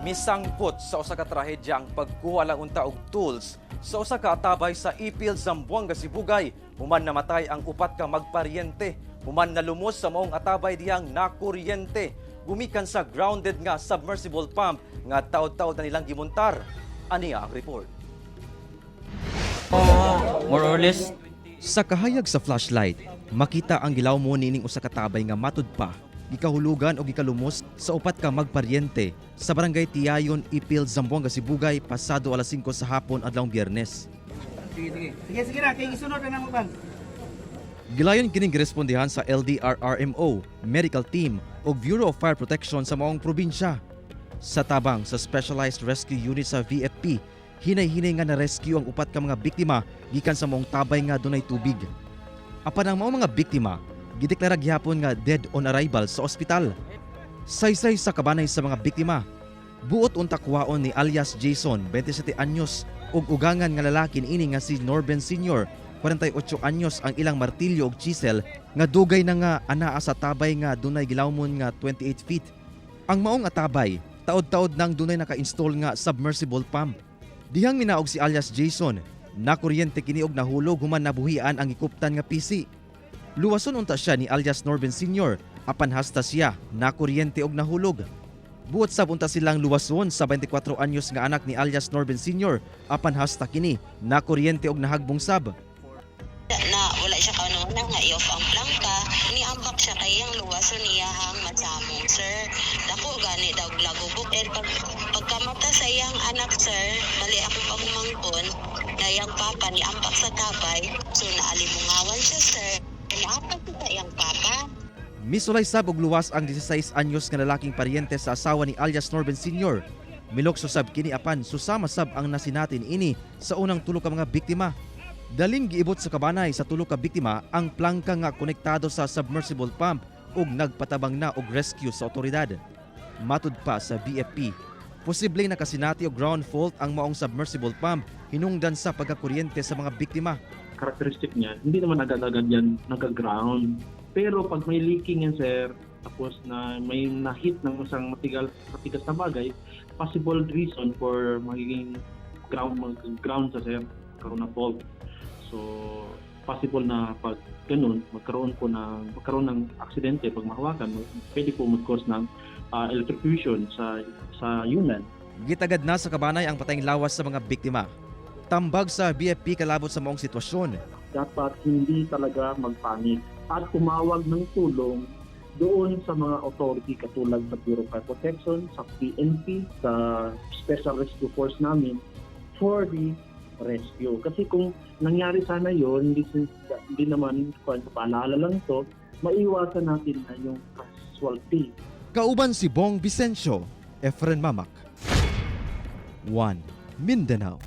Misangpot sa usa ka trahedya ang pagkuha lang unta og tools sa usa ka atabay sa Ipil, Zamboanga, Sibugay. Human namatay ang upat ka magparyente. Human nalumos sa maong atabay diyang nakuryente. Gumikan sa grounded nga submersible pump nga taod-taod na nilang gimuntar. Aniya ang report. More or less. Sa kahayag sa flashlight, makita ang gilaw mo nining usa ka tabay nga matud pa, gikahulugan o gikalumos sa upat ka magparyente sa barangay Tiayon, Ipil, Zamboanga, Sibugay pasado alas 5 sa hapon adlawng Biyernes. Sige na, kay isunod na mo ban. Gilayon kining girespondihan sa LDRRMO, medical team o Bureau of Fire Protection sa maong probinsya. Sa tabang sa Specialized Rescue Unit sa VFP, hinay-hinay nga na-rescue ang upat ka mga biktima gikan sa maong tabay nga dunay tubig. Apan ang maong mga biktima, gideklara gihapon nga dead on arrival sa ospital. Saysay sa kabanay sa mga biktima. Buot unta kuwaon ni alias Jason, 27 anyos, ug ugangan nga lalaki ini nga si Norben Sr., 48 anyos ang ilang martilyo ug chisel nga dugay na nga anaa sa tabay nga dunay gilawmon nga 28 feet. Ang maong atabay, taod-taod nang dunay naka-install nga submersible pump. Dihang minaog si alias Jason, nakuryente kini og nahulog human nabuhian ang ikuptan nga PC. Luwason unta siya ni alias Norben Sr., apan hasta siya nakuryente og nahulog. Buot sab unta silang luwason sa 24 anyos nga anak ni alias Norben Sr., apan hasta kini nakuryente og nahagbong sab. Na wala siya kanuna nga i-off ang plangka, niambak siya kay ang luwason niya hang masamong, sir. Dako gani daw lagubok pagkamata sa iyang anak, sir, bali ako pagumangkon na iyang papa niambak sa tabay, so naalimungawan siya, sir. Naapag sa iyang papa. Misulay sab og luwas ang 16 anyos nga lalaking paryente sa asawa ni alias Norben Sr. Milokso sab kini apan susama sab ang nasinatin ini sa unang tulo ka mga biktima. Daling giibot sa kabanay sa tulo ka biktima ang plangka nga konektado sa submersible pump ug nagpatabang na og rescue sa otoridad. Matud pa sa BFP, posibleng nakasinati og ground fault ang maong submersible pump hinungdan sa pagkakuryente sa mga biktima. Characteristic niya, hindi naman agad-agad yan nag-ground. Pero pag may leaking yan, sir, tapos na may na-hit ng isang matigas na bagay, possible reason for magiging ground sa sir, karoon na fault. So, possible na pag ganun, magkaroon ng aksidente pag mahawakan, pwede po mag-cause ng electrocution sa human. Gitagad na sa kabanay ang patayng lawas sa mga biktima. Tambag sa BFP kalabot sa maong sitwasyon. Dapat hindi talaga magpanik at tumawag ng tulong doon sa mga authority katulad sa Bureau of Fire Protection, sa PNP, sa Special Rescue Force namin for the rescue. Kasi kung nangyari sana yon, hindi naman kung paalala lang to, maiwasan natin na yung casualty. Kauban si Bong Vicencio, Efren Mamak. 1. Mindanao.